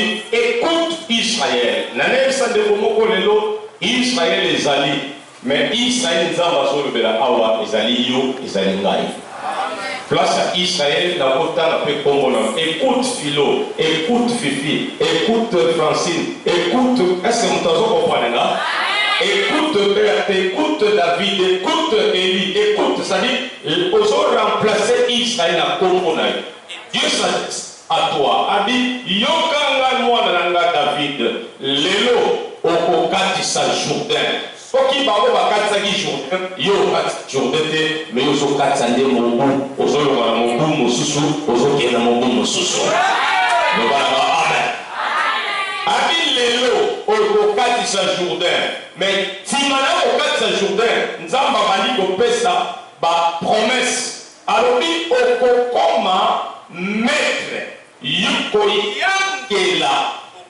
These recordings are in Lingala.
dit, écoute Israël. Nanem sa de momoko lelo, Israël ezali. Mais Israël nzamba zo le bela awa ezali yo, ezali ngai. Place à Israël, dans le temps, après Combonan. Écoute Philo, écoute Fifi, écoute Francine, écoute. Est-ce que vous comprenez là? Écoute Berthe, écoute David, écoute Élie, écoute. C'est-à-dire, ils ont remplacé Israël à Combonan. Dieu s'adresse à toi. A dit, Yokanga Mouananga David, Lelo, Okokati sa Jourdain. Foki babo bakataki Jourdain, yo Jourdain te, mais yo zo katsande mobu, ozo longana mobu mosusu, ozo kena mobu mosusu. Amen. Abi lelo, okokati sa Jourdain, mais timana okokati sa Jourdain, nzamba bali kopesa ba promesse. Alors dit okokoma maître, yuko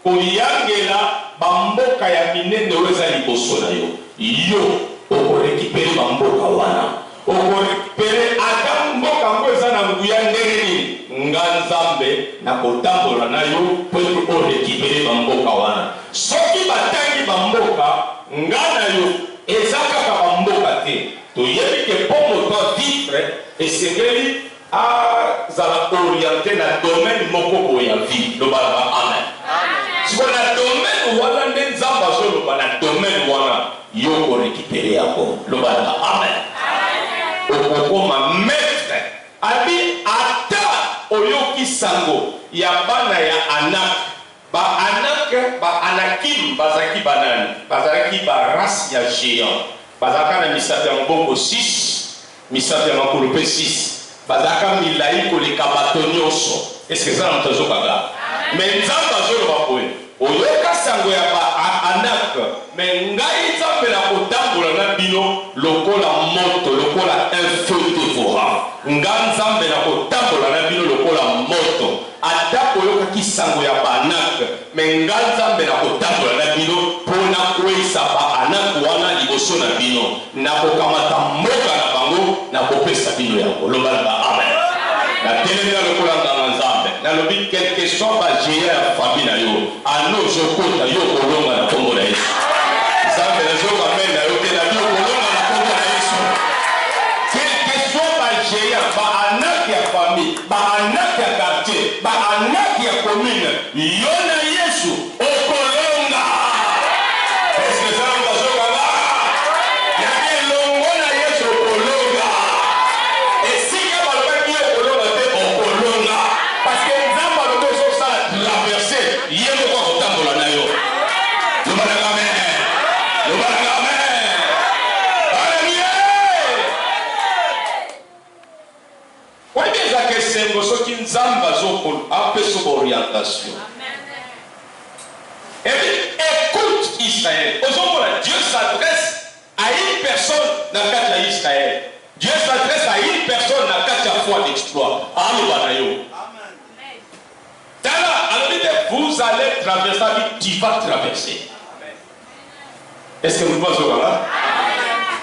yangela bamboka ya minene weza liboso na yo. Yo, oko récupérer bamboka wana. Oko récupérer ata mboka ngweza na nguya ndeni. Nganzambe na kotambola na yo pour o récupérer bamboka wana. Soki batangi bamboka ngana yo ezaka ka bamboka te. To yebi ke pomo to vivre et segeli a zala orienté na domaine moko ya vie. Do bala amen. Si on a domaine wana ndenzamba zo lo na domaine wana. Yo ko récupérer encore le bala amen okokoma maître abi ata oyoki sango ya bana ya anak ba anakim bazaki banani bazaki ba race ya géant bazaka na misato ya mbongo 6 misato ya makolo pe 6 bazaka milai koleka bato nyonso est-ce que ça na mtazo kaga mais nzamba zo lo bakoye oyoka sango ya ba anak mais ngai nzambe na kotambola na bino lokola moto lokola un feu dévorant nga nzambe na kotambola na bino lokola moto ata koyokaki sango ya ba anak mais nga nzambe na kotambola na bino mpona kwesa ba anak wana liboso na bino na kokamata mboka na bango na kopesa bino yango lobalaka amen na telemi na lokola nganga nzambe nalobi quelque soit bagéa ya famille na yo ano zokota yo kolonga na kombo na yesu nzambe nazoka mene na yo te na yo kolonga na kombo na yesu quelque soit bagéa baanak ya famille baanak ya quartier baanak ya commune yo na yesu okolonga. Est-ce que ça nazoka la yaki elongo na yesu okolonga esika balobaki yo kolonga te okolonga parce que nzambe alobi ozosala traverse ye moko akotambola na yo. Lobalaka amen. Lobalaka amen. Alléluia. Oyebi ezaka esengo soki nzambe apesa orientation. Et puis écoute Israël. Ozomona Dieu s'adresse à une personne dans le cadre d'Israël. Dieu s'adresse à une personne dans le cadre de la foi d'exploit. Amen. Vous allez traverser, tu vas traverser. Est-ce que vous pensez là?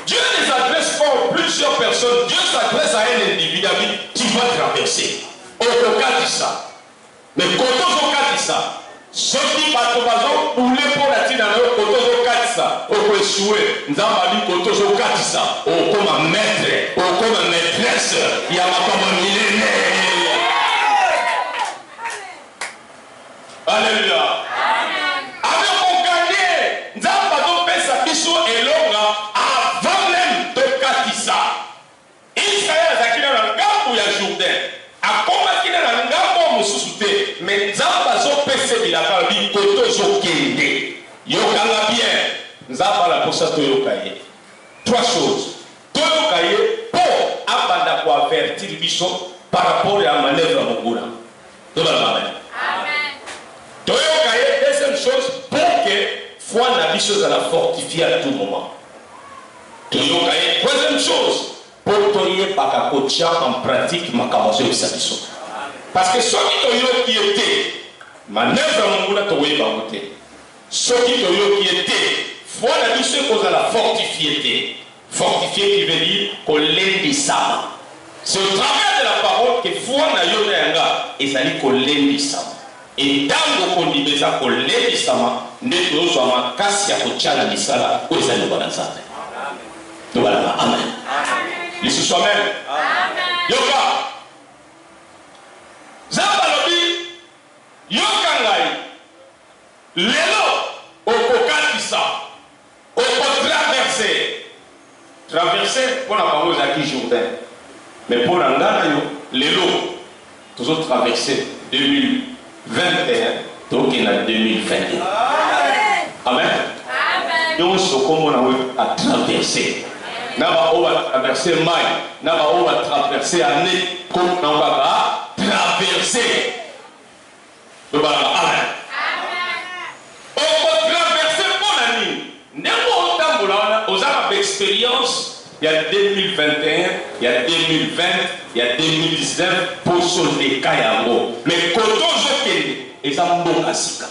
Dieu ne s'adresse pas à plusieurs personnes. Dieu s'adresse à un individu. Tu vas traverser. Au cas de ça. Mais quand on a dit ça, ceux qui battent pour les pour la tine, quand on a dit ça, on peut échouer. Nous avons dit quand on a dit ça, on comme un maître, on comme un maîtresse, il y a comme un millénaire. Alléluia. Avec mon gagné, nous avons fait sa biso et l'onga avant même de Katissa. Israël a dit dans le gambo ya Jourdain. A combattu dans le gambo moussoute. Mais nous avons fait sa bilaka bi koto zokende. Yokanga bien. Nous avons la posa to yokaye. Trois choses. To yokaye pour abanda ko avertir biso par rapport à la manœuvre mokuna. Amen. Deuxième chose, pour que foi n'a pas chose à la fortifier à tout moment. Troisième chose, pour que tu pas en pratique ma capacité de satisfaire. Parce que ceux qui étaient, manœuvre mon gars tu es baroté. Ceux qui étaient, foi n'a pas chose à la fortifier. Fortifier qui veut dire qu'on l'endissama. C'est au travers de la parole que foi n'a pas et ça dit qu'on l'endissama. Et tango kondibeza kolebisama nde tozwa makasi ya kotyala misala oyo eza liloba na Nzambe. Tobalaka amen. Lisusu amen. Yoka Nzambe alobi yoka ngai lelo okokatisa traverser mpona bango ezalaki Jourdain, mais mpona ngana yo lelo tozotraverse 2021 tokenda 2021. Amen. Nyonso komona we atraverse na baoyo batraverse mai na baoyo batraverse année komona kaka traverse tobalaka amen. Okotraverse mpona nini? Ndenge otambola wana ozaka baexpérience. Il y a 2021, il y a 2020, il y a 2019 pour sauver Kayango. Mais Kotozo Kende, ils ont bon asika.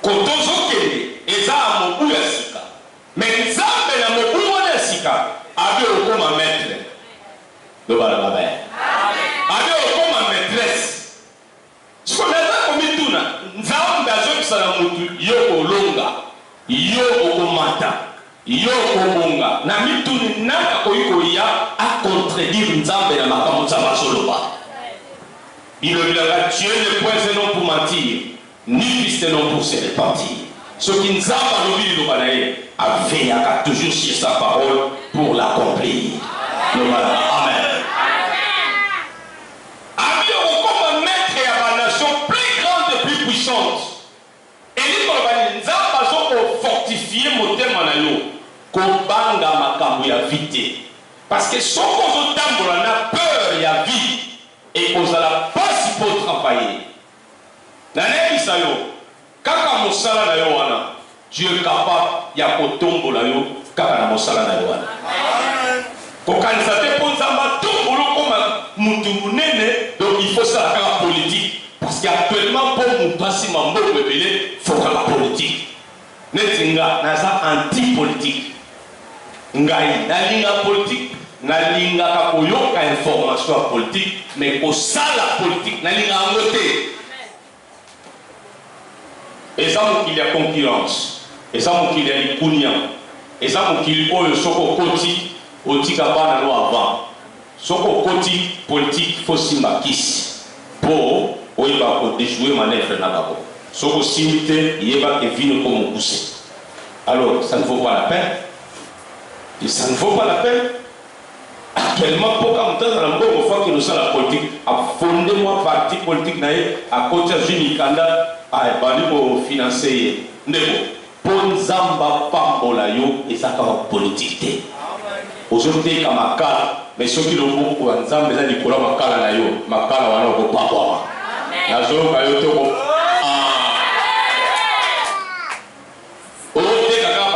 Kotozo Kende, ils ont mon asika. Mais ils ont mon asika. Avec au comme maître. Le balabé. Avec au comme maîtresse. Ce qu'on a comme tout là, nous avons besoin de ça yo olonga, yo okomata. Yo komunga na mituni naka koyiko ya a contredire Nzambe na makambo za masoloba. Il le dira Dieu ne point non pour mentir, ni Christ non pour se repentir. Ce qui Nzambe lobi lo banaye a veillaka toujours sur sa parole pour l'accomplir. Amen. Ami comme maître et à la nation plus grande et plus puissante. Et il dit Nzambe zo fortifier mon thème na yo. Kobanga makambo ya vite parce que son kozo tambola na peur ya vie et kozala pas pour travailler na nebisa yo kaka mosala na yo wana Dieu est capable ya kotombola yo kaka na mosala na yo wana kokanisa te po Nzamba tombolo koma mutu munene. Donc il faut ça la politique parce qu'actuellement pour mutu asima mboko ebele faut la politique netinga naza anti-politique. Ngai nalinga politique nalinga ka koyoka information politique mais ko sala politique nalinga ngote eza mokili ya concurrence eza mokili ya likunia eza mokili oyo soko koti otika bana lo avant soko koti politique faut simba kisi po oyeba ko déjouer manœuvre na babo soko simite yeba ke vino comme poussé. Alors ça ne vaut pas la peine. Et ça ne vaut pas la peine. Actuellement, pour quand on fois que nous sommes la politique, à fonder moi parti politique à côté de Nikanda, à pour financer. Pour Nzamba Pambola yo et ça comme politique. Aujourd'hui, comme Makala, mais ceux qui l'ont beaucoup pour Nzamba, ils ont dit pour Makala na yo, Makala wana ko papa. La zone kayo to.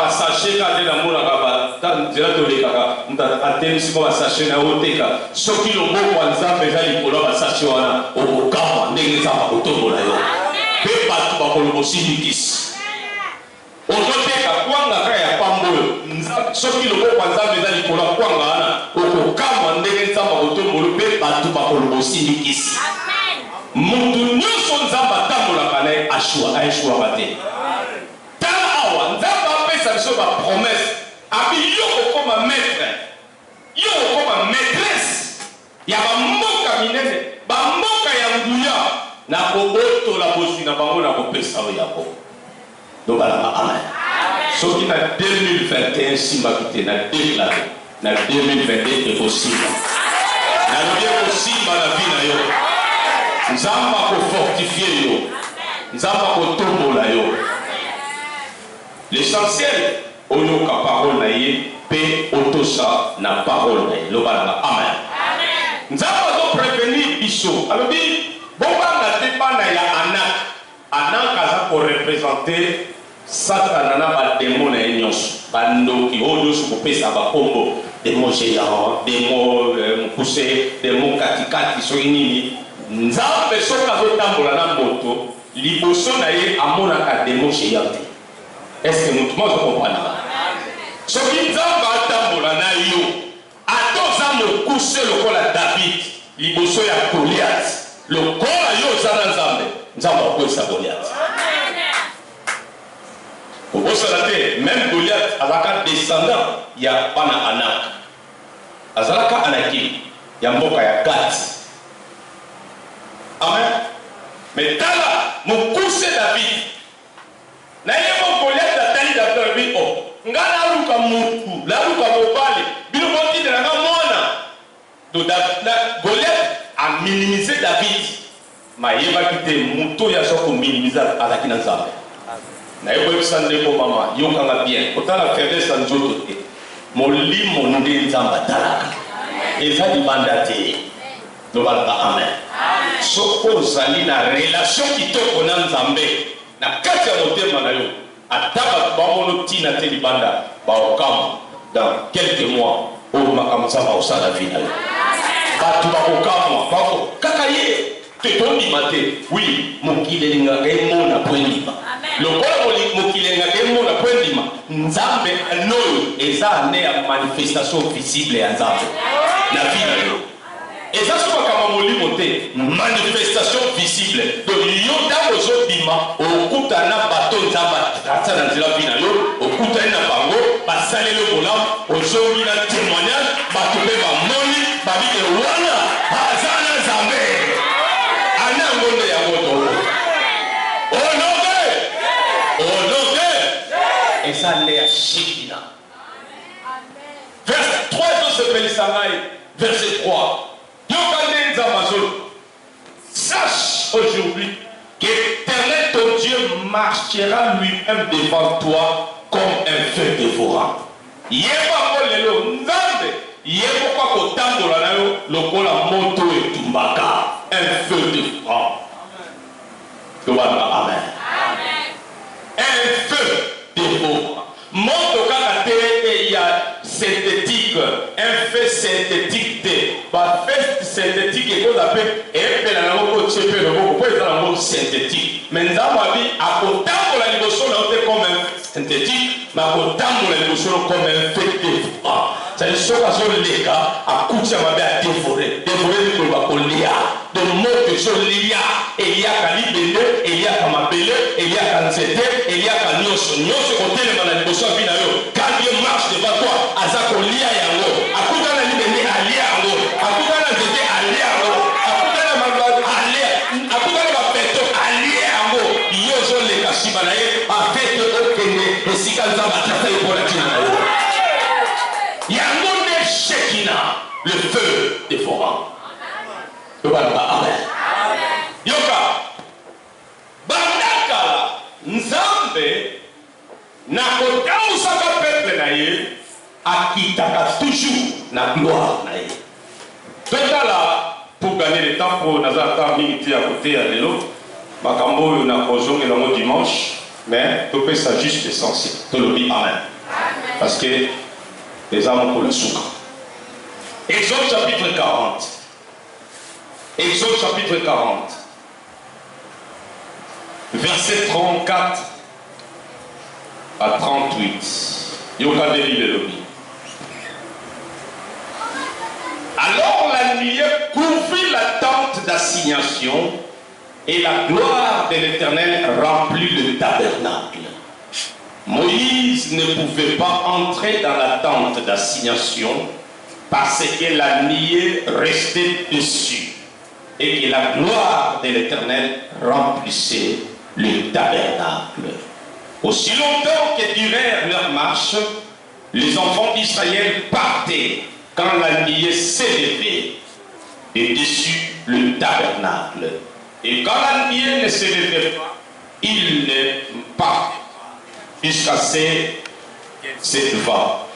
Sachet quand il a mon agaba, tant de la tolé kaka, m'ta atteint si quoi sachet na oteka. Ce qui le mot pour Nzambe za likolo ba sachet wana, o kama ndenge za ba kotombola yo. Pe ba tuba kolo bosindikisi. Ototeka kwanga kaya pambo. Ce qui le mot pour Nzambe za likolo kwanga wana, o kama ndenge za ba kotombola pe ba tuba kolo bosindikisi. Mutu nyonso Nzamba tambola kana ashua bate. Ça va promesse. Abi yo comme maître, yo comme maîtresse. Ya ba mboka minene, ba mboka ya nguya na koboto la bosi na bango na kopesa yako. Donc ala amen. Ce qui na 2021 simba kite na déclaré na 2022 est possible. Na bien possible na vie na yo. Nzamba ko fortifier yo. Nzamba ko tombola yo. L'essentiel, on a la parole naïe, paix, autosa, na parole naïe. Le balanga, amen. Nous avons prévenu Bissot. Alors, bon, on a dépanné à Anak. Anak a pour représenter Satanana, pas démon et nyos. Bando qui ont deux pour paix, ça va combo. Des mots géants, des mots poussés, des mots katikati, qui sont inimi. Nous avons besoin de tambola na moto. Liboso naïe, à mon acad, des mots géants. Est-ce que nous comprenons? Ce qui nous a tambola na yo, à 2 ans de coucher le col à David, liboso ya Goliath, le corps yo zana nzambe nzambe akwesa Goliath. Même Goliath azalaka descendant ya bana Anak, azalaka Anakim ya mboka ya Gati. Amen. Mais tala mokuse David na yebo Goliath atali David o ngana luka mutu la luka mobali bino boti de nga mwana do Goliath a minimisé David ma yeba kite mutu ya soko minimiser azaki na nzambe na yebo sande ko mama yokanga bien otala faiblesse en joto te molimo nde nzamba talaka eza libandate do balaka amen. Soko zali na relation kitoko na nzambe na kati ya motema na yo ataba bamono tina te libanda baokam dans quelques mois o makamza osala vie na yo batu bakokamwa bako kaka ye te tondi mate oui mokile linga emona pwendima lokola mokile linga emona pwendima nzambe anoyo eza ne ya manifestation visible ya nzambe na vie na yo. Et ça, c'est pas comme manifestation visible. Donc, il y a des choses qui au coup d'un bateau, au coup d'un bango, passer le volant, au jour où il y a témoignage, batoué ma moni, babi de wana, hazana zambe. Ana ngonde ya moto. Et ça l'est Shekina. Verset 3, je s'appelle Sanaï. Verset 3. Sache aujourd'hui qu'Éternel ton Dieu marchera lui-même devant toi comme un feu dévorant. Yeba lelo nzambe yeba kwa kotambola na yo lokola moto etumbaka un feu dévorant. Amen. Un feu dévorant. Moto kaka te ya synthétique, un fait synthétique te, ba fait synthétique et qu'on appelle et la langue tchepe le mot pour la langue synthétique. Mais nous avons dit à côté la liboso là comme un synthétique, mais à côté la liboso comme un fait dévorant. C'est une chose les gars à coucher ma à dévorer le bacolia. De mots que je lia, il y a Kalibele, il y a Kamabele, il y a Kanzete, il y a Kanyoso. Nyoso côté le manaliboso binayo. Quand Dieu marche devant toi, Azako lia yango. Akuta na libele alia yango. Akuta na zete alia yango. Akuta na mabado alia. Akuta na bapeto alia yango. Yoso le kashiba na ye. Afete okene. Esika nzamba tata ipola tina na yo. Yango ne Shekina, le feu dévorant. Amen. Yoka bandaka nzambe na kota usaka peuple na ye akitaka toujours na gloire na ye. Totala pour gagner le temps pour nazata mingi à côté à l'élo makambo na kozonge le dimanche mais tout peut ça juste essentiel. Tout le dit amen. Parce que les âmes pour le souk. Exode chapitre 40. Exode chapitre 40, verset 34 à 38. Alors la nuée couvrit la tente d'assignation et la gloire de l'Éternel remplit le tabernacle. Moïse ne pouvait pas entrer dans la tente d'assignation parce que la nuée restait dessus et que la gloire de l'Éternel remplissait le tabernacle. Aussi longtemps que durèrent leur marche, les enfants d'Israël partaient quand la nuée s'élevait et dessus le tabernacle. Et quand la nuée ne s'élevait pas, ils ne partaient pas jusqu'à cette va.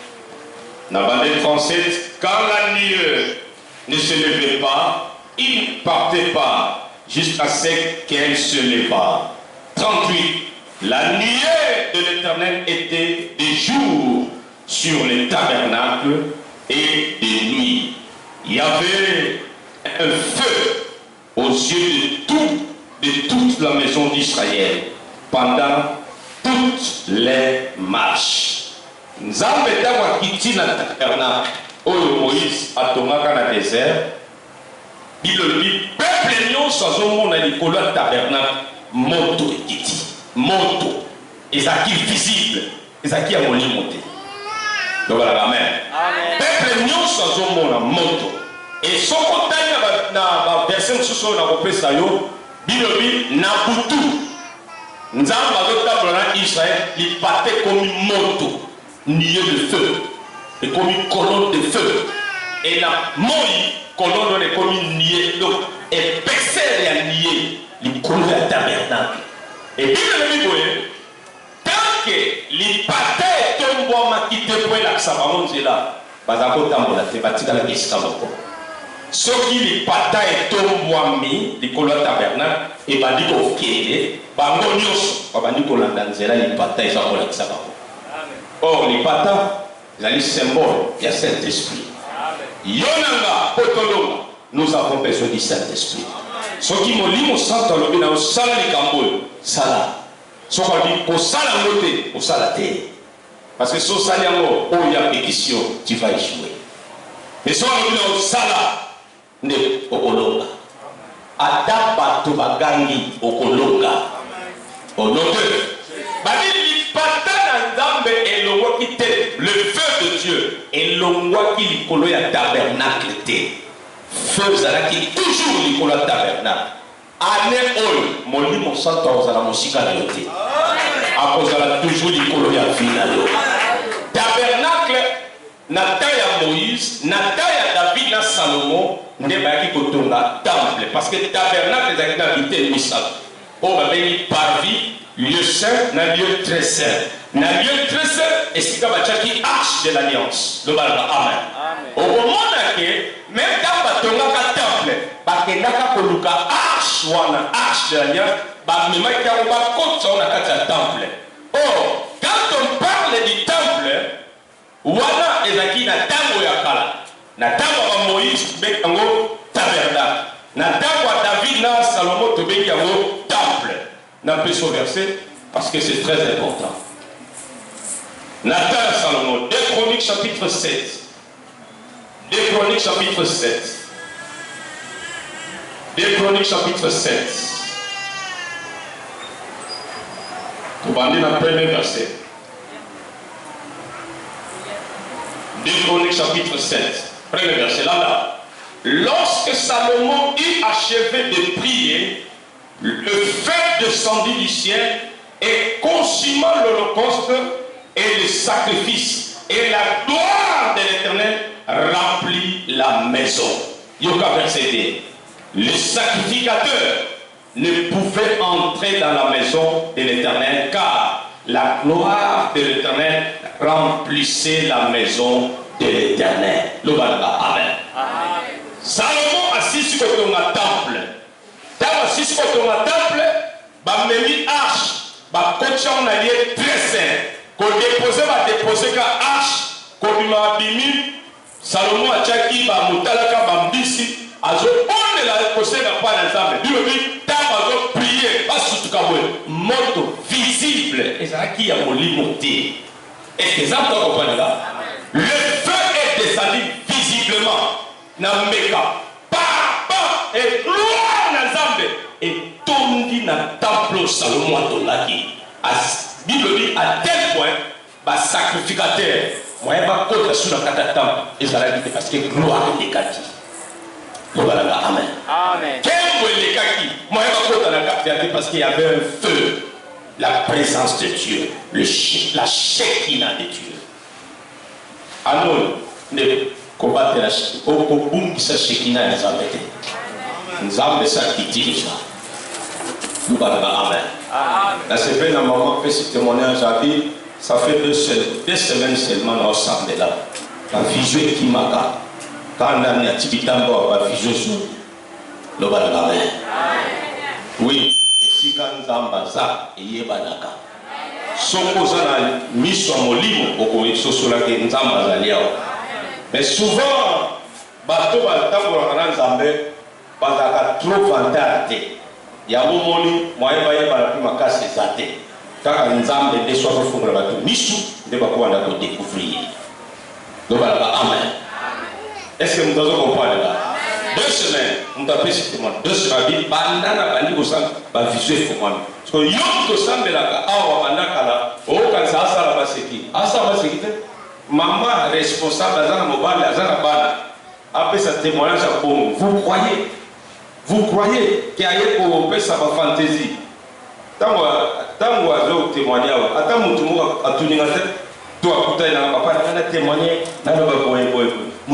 Dans la Bible française, quand la nuée ne se levait pas, il ne partait pas jusqu'à ce qu'elle se leva. 38. La nuée de l'Éternel était des jours sur les tabernacles et des nuits. Il y avait un feu aux yeux de toute la maison d'Israël pendant toutes les marches. Nzambe tawa kiti na tabernacle oyo Moïse atongaka na désert. Bible dit peuple nyonso azomona likolo ya tabernacle moto ekiti moto ezalaki visible ezalaki ya molimo te. Lobalaka amen. Peuple nyonso azomona moto et soko otali na verset mosusu oyo nakopesa yo bilobi na butu nzambe azotambola na Israël lipata ekomi moto nier de feu ekomi colonne de feu et na moi colonne oyo ekomi nier donc épaisseur ya nier likolo ya tabernacle et bilobi boye tant que lipata etombwamaki te po elakisa bango nzela bazala kotambola te batikalaki esika moko. Soki lipata etombwami likolo ya tabernacle ebandi kokende bango nyonso babandi kolanda nzela lipata eza kolakisa bango. Or lipata ezali symbole ya Saint-Esprit. Yo nanga po tolonga nous avons besoin du Saint-Esprit. Soki molimo santo alobi na osala likambo oyo sala soki alobi kosala yango te osala te parce que so osali yango oyo ya pétition tu vas échouer. Mais soki alobi na osala nde okolonga ata bato bagangi okolonga onote badili lipata na nzambe elongwaki te le feu de Dieu elongwaki likolo ya tabernacle te. Feu ezalaki toujours likolo ya tabernacle ane oyo molimo santo akozala mosika na yo te akozala toujours likolo ya vi na yo. Tabernacle na temps ya Moïse na temps ya David na Salomo nde bayaki kotonga temple parce que tabernacle ezalaki na biteni misato oyo babengi parvis lieu saint na lieu très saint. Na lieu très saint esika batiaki arche de l'alliance lobalaka amen. Okomona ke même ntango batongaka temple bakendaka koluka arche wana arche de l'alliance bamemaki yango bakotisa ngo na kati ya temple. Or quand on parle du temple wana ezalaki na ntango ya kala na ntango ya Moïse tobengi yango tabernacle na ntango ya David na Salomo tobengi yango temple. N'empêche au verset parce que c'est très important. Nathan Salomon, 2 Chroniques chapitre 7. 2 Chroniques chapitre 7. 2 Chroniques chapitre 7. Vous bandez dans le premier verset. 2 Chroniques chapitre 7. Premier verset là. Lorsque Salomon eut achevé de prier, le feu descendit du ciel et consuma l'holocauste et le sacrifice, et la gloire de l'Éternel remplit la maison. Yoka verset 2. Le sacrificateur ne pouvait entrer dans la maison de l'Éternel car la gloire de l'Éternel remplissait la maison de l'Éternel. Amen. Salomon assis sur le temple. Dans assis sur le temple, bamemi arche, bakotia on a lié très saint. Qu'on déposait, va déposer ka arche, qu'on bima bimi, Salomon a tchaki, ba mutalaka, ba mbisi, azo on la posé na pas ensemble. Lui dit, t'as azo prier, pas surtout kaboué, moto visible. Et ça qui a mon limoté. Est-ce que ça vous comprenez là? Le feu est descendu visiblement. Na meka, pa, et gloire na zambe. Et tondi na temple Salomon a tondaki. Bible dit à tel point, bah sacrificateur, moi je vais côté sur la catastrophe et ça l'a dit parce que gloire est kaki. Amen. Amen. Quel est kaki? Moi je vais côté la catastrophe parce qu'il y avait un feu, la présence de Dieu, la Shekinah de Dieu. Alors, ne combattre la Shekinah, au boum qui sa Shekinah nous a metté. Nous avons ça qui dirige. Amen. La semaine, ma maman fait ce témoignage, a dit, ça fait 2 semaines seulement ensemble là. La vision qui m'a dit, quand on a mis un petit tambour, la vision sur le Amen. Oui, et si quand nous avons ça, il y a banaka. Son cousin a mis son molimo, au coin sur la qui nous avons. Mais souvent, bateau va tambour en Zambé, banaka trop vanté. Ya momoni moyen baye para pima kasi zate kaka nzambe de so fungula batu misu de bakwanda ko découvrir do bala amen. Est-ce que nous devons comprendre là? 2 semaines, on t'a fait ce témoin. 2 semaines, bandana bandi au sang, ba visuel pour moi. Parce que yom to sambela ka awa bandaka la, o kan sa sala baseki. Asa baseki te. Maman responsable azana mobile azana bana. Après sa témoignage à bon, vous croyez qu'il y a pour faire sa fantaisie. Tant que vous témoignez, attends mon tour à tourner la tête. Toi, écoutez, papa, on a témoigné, on a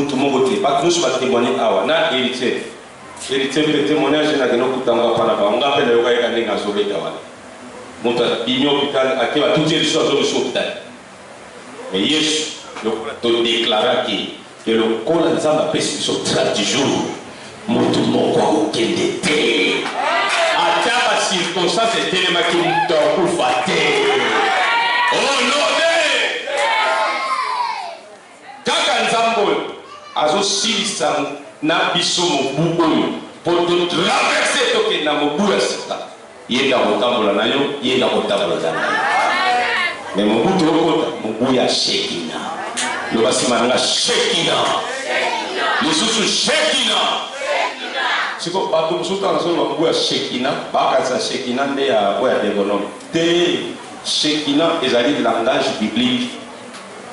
témoigné, pas que nous soyons témoignés, on a hérité. Hérité, le témoignage, on a gagné au temps, on a fait le roi et on a sauvé Kawan. Mon hôpital, à qui va tout dire sur l'hôpital. Mais Yesu, le déclara que le col de la paix sur 30 jours, mon tout le monde au Kendete. À ta circonstance, c'était le maquis pour fâter. Oh non! Azo silisa na biso mobu oyo pour te traverser toke na mobu ya sika yenda kotambola na yo yenda kotambola na yo mais mobu tokota mobu ya Shekina lo basima nga Shekina lisusu Shekina siko bato musuta na so mobu ya Shekina bakasa Shekina nde ya boya dégonome te Shekina ezali langage biblique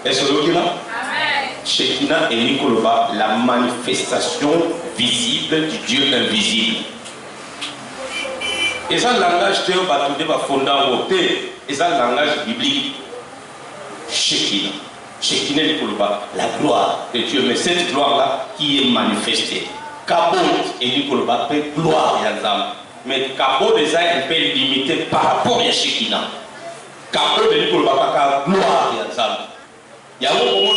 est-ce que là Shekina et Nikolova, la manifestation visible du Dieu invisible. Et ça, le langage de Batoudé va fonder en côté. Et ça, le langage biblique. Shekina. Shekina et Nikolova, la gloire de Dieu. Mais cette gloire-là qui est manifestée. Kabod et Nikolova, gloire et Azam. Mais Kabod déjà, il peut limiter par rapport à Shekina. Kabod et Nikolova, gloire et Azam. Il y a un moment où on a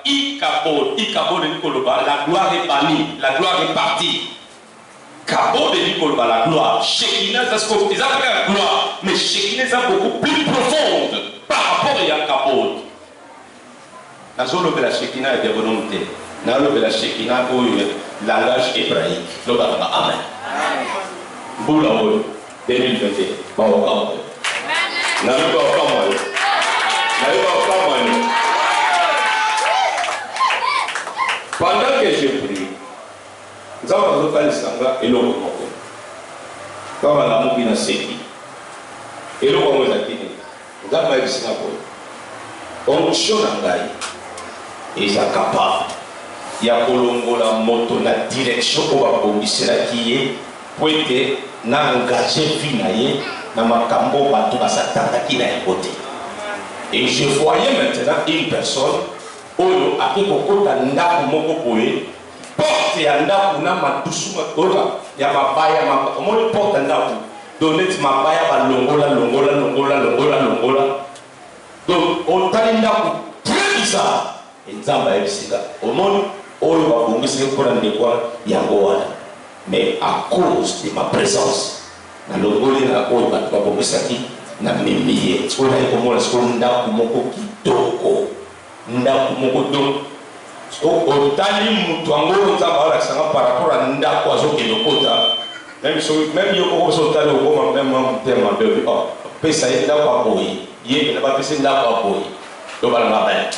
dit Ikabod de Nikoloba, la gloire est bannie, la gloire est partie. Kabod de Nikoloba, la gloire. Shekina, ça se trouve, ils ont la gloire, mais Shekina, c'est beaucoup plus profonde par rapport à Kabod. La zone de la Shekina est développée. La zone de la Shekina, c'est le langage hébraïque. Amen. Boula, 2021. Pendant que je prie, nous avons fait le sangha et l'eau. Quand on a mis dans ce qui et l'eau, on a dit, nous avons fait le sangha. On chante en et ça capable. Il y a la moto, la direction où on va qui est pour être engagé finalement dans ma cambo, dans ma satana qui est côté. Et je voyais maintenant une personne oyo akekokota ndako moko boye porte ya ndako na madusu oyo ya mabaya omoni porte ya ndako doneti mabaya balongola donc otali ndako très bizarre enzamba yebisika omoni oyo babongisi mpona ndeko yango wana mais à cause de ma présence na longoli na oyo bato babongisaki na memiye oyo naye komona siko ndako moko kitoko ndako moko donc otali mutu yango nzamba alakisanga par rapport à ndako azokende okota même yo koko so otali okoma même motema bebe pesa ye ndako aboye ye pena bapesa ndako aboye to balanga baye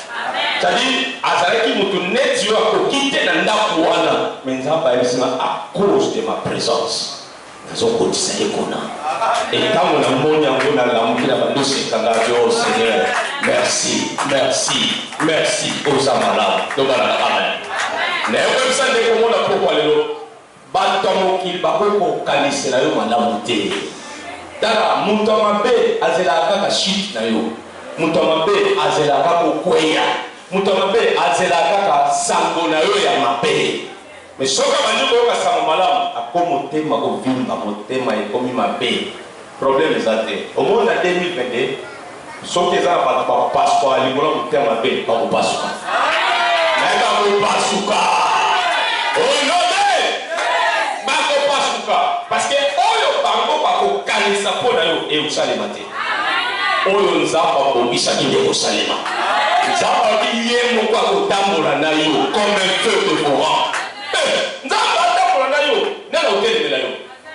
c'est-à-dire azalaki mutu neti yo akoki te na ndako wana mais nzamba ayebisinga à cause de ma présence nazokotisa ye kuna etango na moni yango nalamuki na bandosekanga yo Seigneur merci oza malamu tobalaka amen naye koyebisa ndenge omona pokwa lelo bato ya mokili bakoki kokanisela yo malamu te tala moto ya mabe azelaka kaka shit na yo moto ya mabe azelaka kokweya moto ya mabe azelaka kaka sango na yo ya mabe mais soki abandi koyoka sango malamu ako motema kovimba motema ekomi mabe problème eza te omoni na 2022 soki eza na bato bapasuka ya likolo motema mabe bakopasuka naye bakopasuka oyobe bakopasuka parce que oyo bango bakokanisa mpo na yo ekosalema te oyo nzambe abongisaki nde kosalema nzambe abi ye moko akotambola na yo comme un feu de courant nzambe atambola na yo nana otelemela yo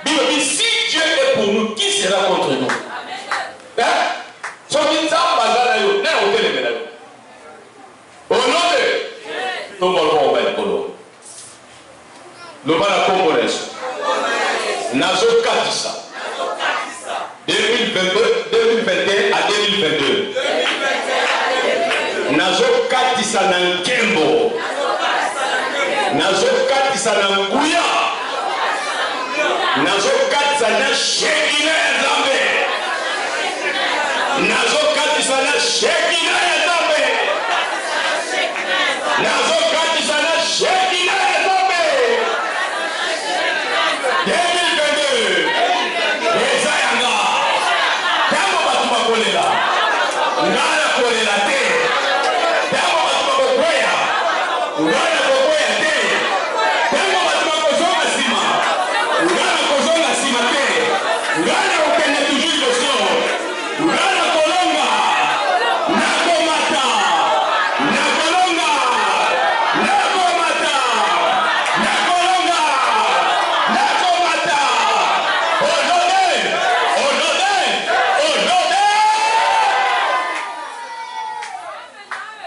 bilobi si Dieu est pour nous qui sera contre nous soki nzambe aza na yo nana otelemela yo onobe tomoloko oba likolo loba na kombo na Yesu nazokatisa 2021 à 2022 nazokatisa na nkembo nazokatisa na nguya nazokatisa na shekina ya Nzambe nazokatisa na shekina ya Nzambe nazokatisa na shekina ya Nzambe 2022 eza yanga tango batu bakolela ngana kolela te tango batu bakokwea ngana kokwea te tango batu bakozonga nsima ngana kozonga nsima te ngana kokende toujours liboso ngana kolonga nakomata nakolonga nakomata nakolonga nakomata olode olode olode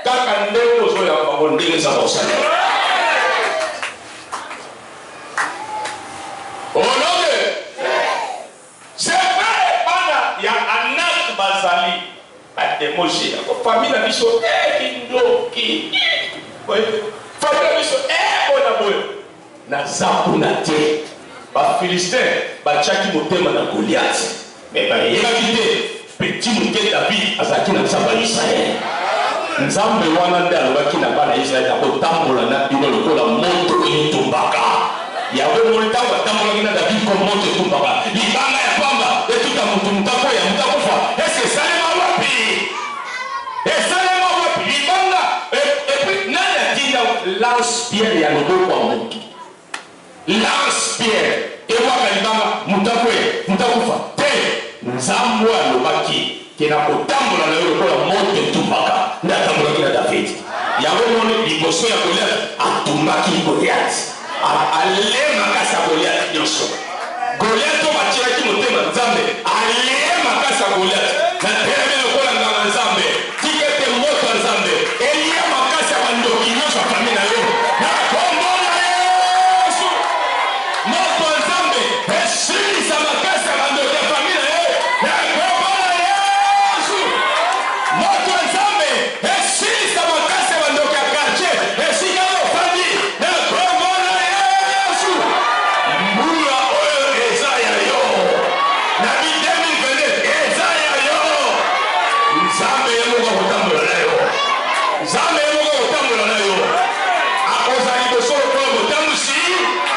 kaka ndenge ozoyamba bango ndenge eza kosalela olode c'est vrai bana ya anak bazali bademoje famille na biso kindoki famille na biso bona boyo naza kuna te bafilistin batiaki motema na Goliath me bayebaki te petit moke David azalaki na nzambe ya Israele nzambe wana nde alobaki na bana ya Israele akotambola na bino lokola moto etumbaka yawe moni ntango atambolaki na David ko moto etumbaka libanga ya pamba etuta mutu mutakoya mutakufa eske esalema wapi esalema wapi libanga epui nani atinda lance pierre ya loboko ya motu lance pierre ewaka libanga mutakoya mutakufa te nzambe alobaki kena kotambola na yo lokola moto etumbaka nde atambolaki na David yawe moni liboso ya Goliath atumbaki Goliath alema makasi ya Goliath nyonso Goliath to batiaki motema Nzambe alema makasi ya Goliath na teleme lokola nganga Nzambe tikete moto ya Nzambe elia makasi ya bandoki nyonso afami na yo na kombo na Yesu moto ya Nzambe esilisa makasi ya bandoki ya fami na yo na kombo na Yesu moto ya Nzambe esilisa makasi ya bandoki ya quartier esika yo fami na kombo na Yesu mbula oyo eza ya yo na 2022 eza ya yo Nzambe ye moko kotambola na yo Nzambe ye moko kotambola na yo akoza liboso lokola motambusi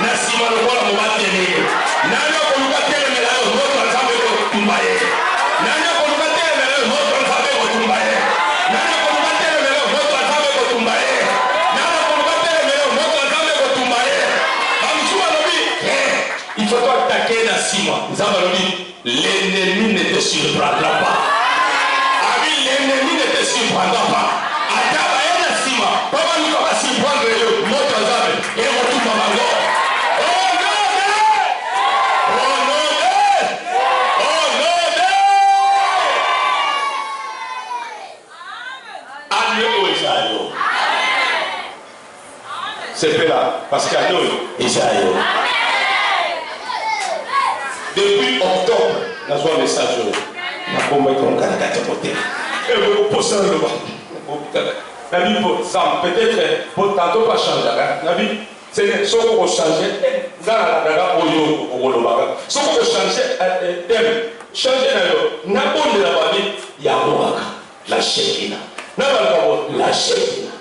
na nsima lokola mobateli nani akoluka telemela yo moto ya Nzambe kotumba ye nani akoluka telemela yo moto ya Nzambe kotumba ye nani akoluka telemela yo moto ya Nzambe kotumba ye nani akoluka telemela yo moto ya Nzambe kotumba ye bamusu balobi il faut toi attaquer na nsima Nzambe alobi l'ennemi ne te surprendra pas abi l'ennemi ne te surprendra pas ata baye na nsima po baluka basurprendre yo moto ya Nzambe ekotumba bango c'est là parce qu'à nous Isaïe depuis octobre nous avons un message na komba ko ngana ka côté et vous posez le bas la vie pour ça peut-être pour tantôt pas changer la vie c'est ce qu'on changer dans la daga oyo okoloba ce qu'on changer thème changer na yo na bonde la babi ya waka la shekina na balko la shekina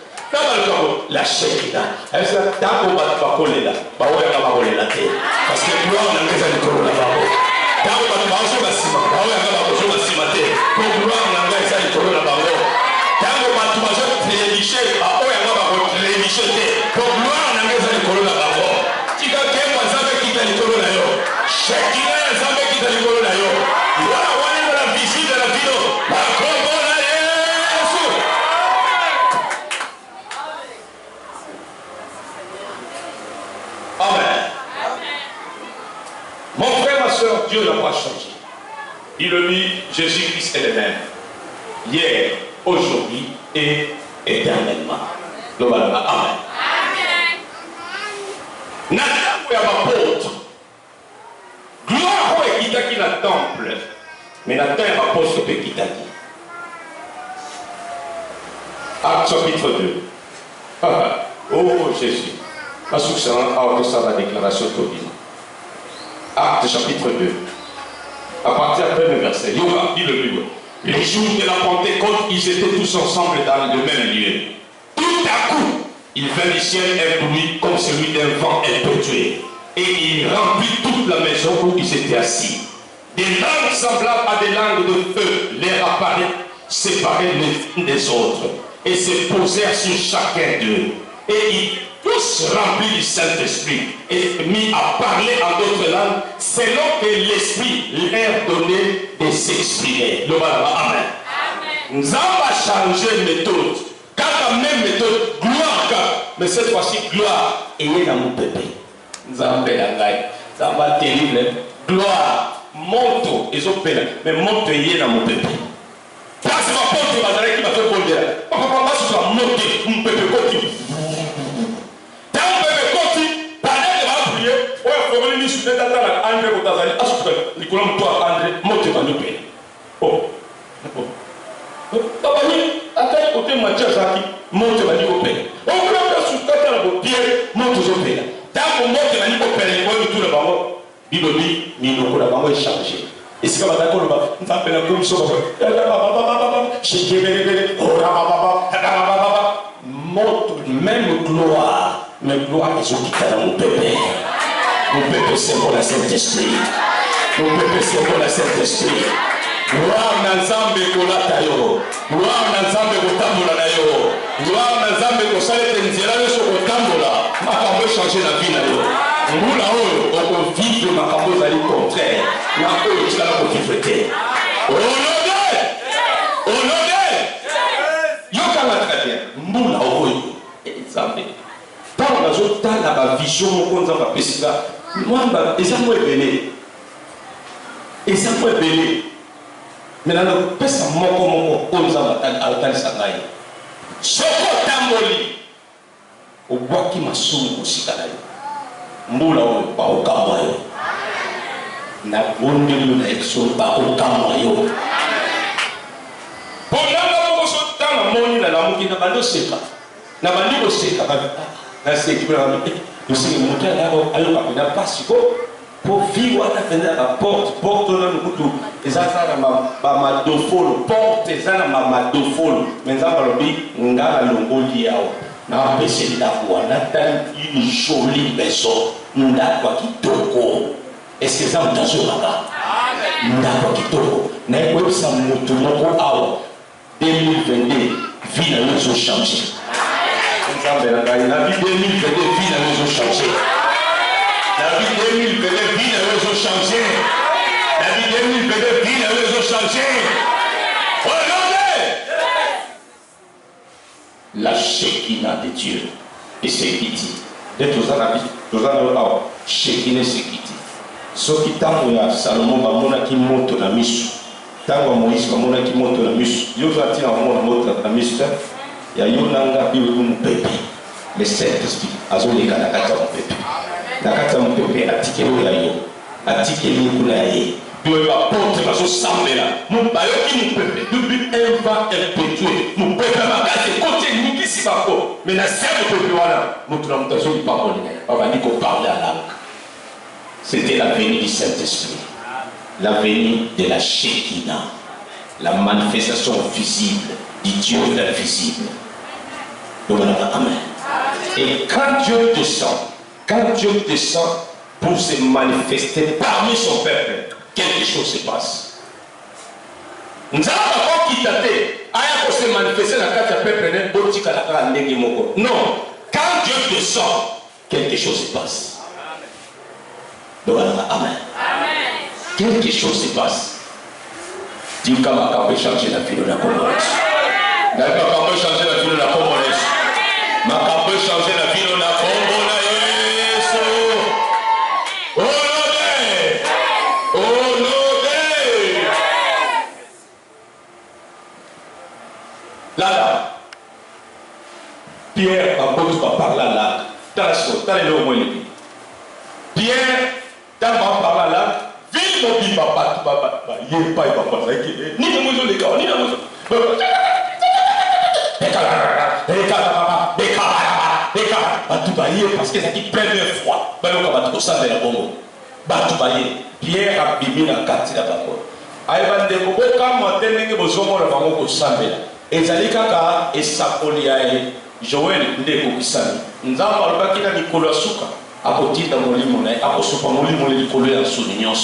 la shekina est-ce que tango bakolela baoya ka bakolela te parce que gloire na ngeza likolo na babo tango bakozo basima baoya ka bakozo basima te ko gloire na ngeza likolo na babo tango bakozo trébicher baoya ka bakozo trébicher te ko gloire na ngeza likolo na babo tika kemba Nzambe kita likolo na yo shekina ya Nzambe kita likolo na yo wala wani na visite la video bakombo na Yesu. Amen. Mon frère, ma soeur, Dieu n'a pas changé. Il le dit, Jésus-Christ est le même. Hier, aujourd'hui et éternellement. Amen. Amen. et à l'apôtre. Gloire au Ekitaki na temple. Mais la terre apôtre peut Ekitaki. Acte chapitre 2. Oh Jésus. La la déclaration de Acte chapitre 2. À partir du premier verset. Yoga, dis le livre. Les jours de la Pentecôte, ils étaient tous ensemble dans le même lieu. Tout à coup, il vint du ciel un bruit comme celui d'un vent impétueux. Et il remplit toute la maison où ils étaient assis. Des langues semblables à des langues de feu leur apparurent, séparées les uns des autres, et se posèrent sur chacun d'eux. Et ils tous remplis du Saint-Esprit et mis à parler en d'autres langues selon que l'Esprit leur donnait de s'exprimer. Amen. Nous avons changé de méthode. Quand la même méthode, gloire, mais cette fois-ci, gloire, et il y a mon pépé. Nous avons fait la gaille. Ça va terrible. Gloire, monte, ils ont fait, mais monte, il y a mon pépé. Là, c'est ma porte qui m'a fait bondir. Papa, je suis monté, mon pépé continue. Même gloire, mais gloire ils ont quitté mon pépé. Mon peuple c'est pour la Saint-Esprit. Mon peuple c'est pour la Saint-Esprit. Gloire na Nzambe kolata yo. Gloire na Nzambe kotambola na yo. Gloire na Nzambe kosalete nzela nyonso kotambola. Makambo changer la vie na yo. Ngula oyo okovivre makambo ezali contraire. Na oyo tikala kovivre te. Olode! Olode! Yokanga très bien. Mbula oyo. Nzambe. Tant nazotala ba vision moko Nzambe apesika. Mwamba ezamo ebele. Ezamo ebele. Maintenant pesa moko oyo Nzambe atalisa ngai. Soko tamboli. Obwaki masumu kosika na yo. Mbula oyo baokamba yo. Na bondeli na ekso baokamba yo. Ponanga moko sotanga moni na lamuki na bando seka. Na bandi koseka na seki pour nous c'est monter là alors na passe pour vivre à la la porte na nukutu ezaka na ba madofolo porte ezana ma madofolo menza balobi ngala longoli yao na pese la kwa na une jolie maison ndakwa kitoko est-ce que ça mtazuraka ndakwa kitoko na kwebisa mutu moko awa 2022 vie na nous changer. La vie 2022 vie n'a pas changé. La vie 2022 vie n'a pas changé. La vie 2022 vie n'a pas changé. Regardez la Shekinah de Dieu. Et c'est qui dit. Dès que vous avez Shekinah c'est qui dit. Ce qui t'a dit Salomon va mona qui monte la mission. Tango Moïse va mona qui monte la mission. Yo va tirer en monte la mission. Ya yonanga biwe mupepe le Saint-Esprit azoleka na kata mupepe na kata mupepe atikelo ya yo atikelo kuna ye biwe ba porte baso sambela mubayo ki mupepe depuis un vent impétueux mupepe makate côté nikisi bako mais na sebe pepe wana mutuna mutazo li parole baba niko parler à langue. C'était la venue du Saint-Esprit, la venue de la Shekinah, la manifestation visible du Dieu invisible. Amen. Et quand Dieu descend pour se manifester parmi son peuple, quelque chose se passe. Nous allons pas quitter pour se manifester dans le peuple. Non, quand Dieu descend, quelque chose se passe. Amen. Quelque chose se passe. Dis que ma peut changer la vie de la Congolaise. D'accord, peut changer la vie de la Congolaise. Ma peut changer la vie de la Congolaise. Honoré! Honoré! Là, Pierre, apôtre, va parler là. T'as le mot, Pierre, dans ma parole là, ville mobile, papa, il n'y a pas de papa, ni de maison les gars, ni de maison. Parce que ça qui première fois, Pierre a bimé la carte d'abord. Aïbande Boboka Montene Bozomo la Bango Sambela. Et Zalikaka et Sapoliae, Joël Ndeko Kisami. Nzamba Bakina Nicolas Souka, à côté de Molimo, à Kosopa Molimo, les collègues en soulignant.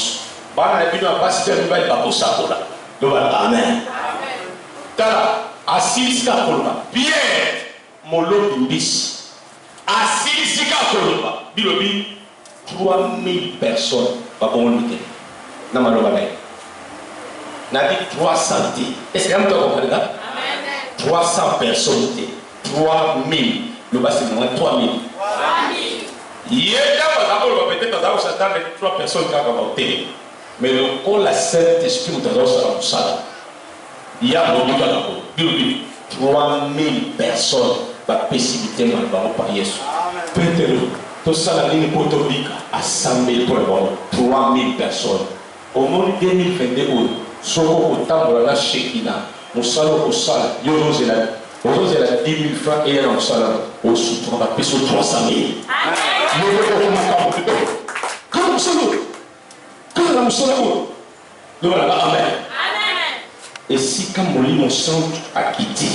Bana Bino a passé un bel Bako Sapola. Amen. Tala, Assis Kakolma. Pierre Molo Bimbis. Assis Kakolma. Bilobi, 3000 personnes. Pas bon lutter. Namalobane. N'a dit 300. Est-ce que vous comprenez ça? 300 personnes. 3000. Le bas c'est moins 3000. Il y a d'abord peut-être dans Satan avec 3 personnes qui ont voté. Mais le coup la Saint-Esprit dans ça. Il y a beaucoup de 3000 personnes par possibilité dans le banc par Jésus. Peut-être tout ça la ligne potobique à 100 000 pour le banc. 3000 personnes. Au monde 2022, Soko Otamo la Shekina, Moussalo Osala, Yozela, 10 000 francs et un Osala, au soutien, on va payer sur 300 000. Quand Moussalo, quand Moussalo, nous allons Amen. Et si quand mon lit, mon sang a quitté,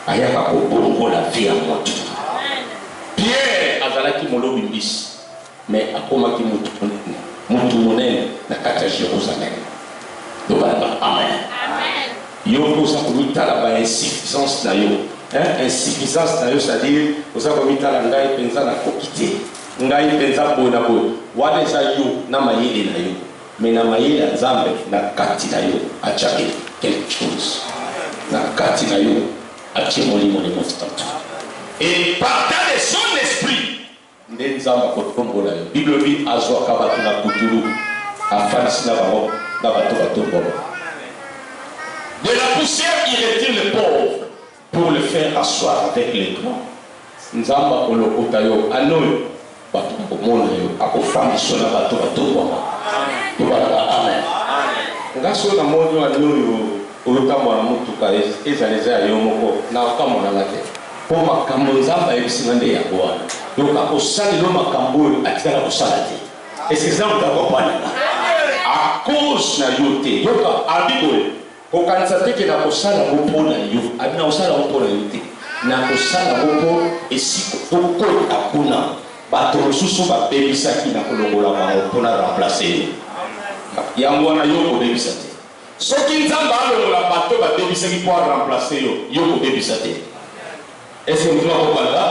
Ayaka Obongo la vie à moi. Pierre Azalaki Molo Bimbis, mais à comment qui Moutoumone n'a qu'à Jérusalem. Donc, amen. Yo pour ça pour la insuffisance d'ailleurs. Insuffisance d'ailleurs, c'est-à-dire pour ça pour la ngai pensa na kokité. Ngai pensa bona bo. Wale za yo na mayele na yo. Mais na mayele nzambe na kati na yo achake quelque chose. Na kati na yo ache molimo le monstant. Et partant de son esprit nzamba ko tombola yo. Bible dit azwa kabatu na kutulu. Afalisi na bango. De la poussière, il retire le pauvre pour le faire asseoir avec les grands. Nzamba Olokotayo, Anoy, Batomonayo, Akofamisona Batobatoma. Amen. Ngaso na monyo Anoyo, Olotamwana Mutuka, Ezaleza Yomoko, Nakamona Lake. Pour Makambo Nzamba Ebisinande Yagoana. Donc, Akosani Loma Kambo, Atikala Kosalati. Est-ce que ça vous accompagne? À cause na yote yoka abiboye kokanisa teke na kosala mopona yo abina kosala mopona yote na kosala mopo esiko toko akuna bato mosusu babebisaki na kolongola bango mpona remplacer yango wana yo kobebisa te soki nzambe alongola bato babebisaki mpo remplacer yo kobebisa te ese mutu akobanda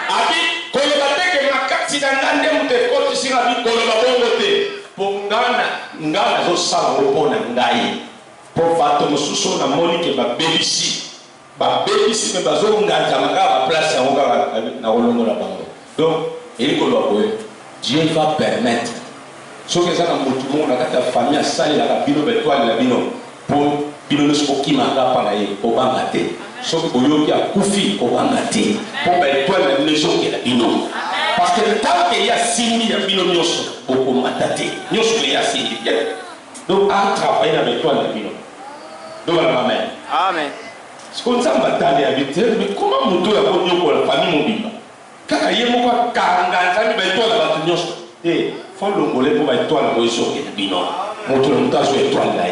abi koyeba teke na kati na ngande mutu ekotisinga bikoloba bongo te pour ngana zo sala opona ngai pour bato mosusu na moni ke babebisi me bazo nganja maka ba place yango na olongola bango. Donc elikolo boye Dieu va permettre ce que ça na mutu mo na kata famille sali la bino betwali la bino pour bino so ki maka pa na ye ko banga te so ko yo ki akufi ko banga te pour betwali la bino so ki la bino. Parce que le temps qu'il y a 6 000 habitants, beaucoup mataté. Nous sommes là 6 000. Donc, à travailler avec toi, donc, amen. Amen. Ce qu'on s'en va t'aller avec mais comment nous devons avoir pour la famille mobile? Quand il y a beaucoup de 40 ans, il toi la bâton. Eh, faut le voler pour être toi la position qui est bien. Mon tour de temps, je vais toi là.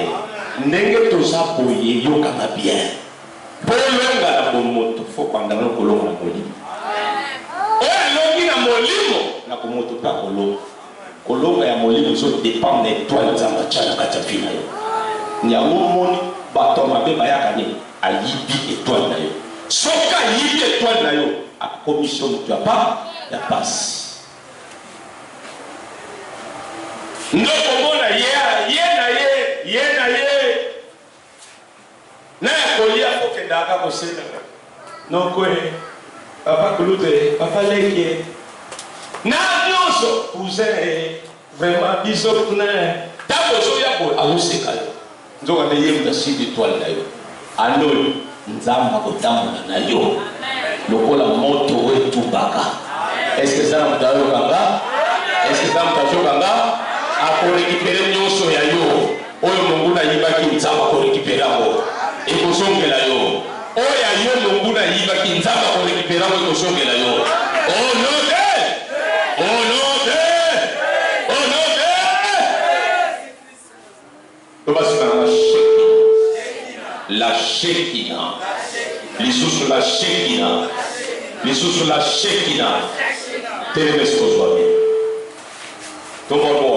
N'est-ce que tout ça pour y aller bien? Pour le gars, la bonne moto, faut pendant le colon la bonne. Molimo na kumoto pa kolonga ya molimo zo dépend na étoile za machana kata fina yo nyango moni bato mabe bayaka ni ayibi étoile na yo soka ayibi étoile na yo a commission tu as pas ya passe ndo komona ye na kolia kokenda ka kosena non ko papa kulute papa leke na nyonso cousin vraiment biso kuna tabo so yabo aluseka nzoka na yemu da sidi étoile na yo ando nzamba kotambola na yo lokola moto wetu baka est-ce que ça mutalo kanga Est-ce que ça mtazokanga akorekipere nyonso ya yo oyo Mungu nayibaki nzamba korekipera ngo ekosongela yo oya yo Mungu nayibaki nzamba korekipera ngo ekosongela yo oh non la Shekinah, les sous la Shekinah, les sous la Shekinah. Télé-mesco, toi. Tout le monde.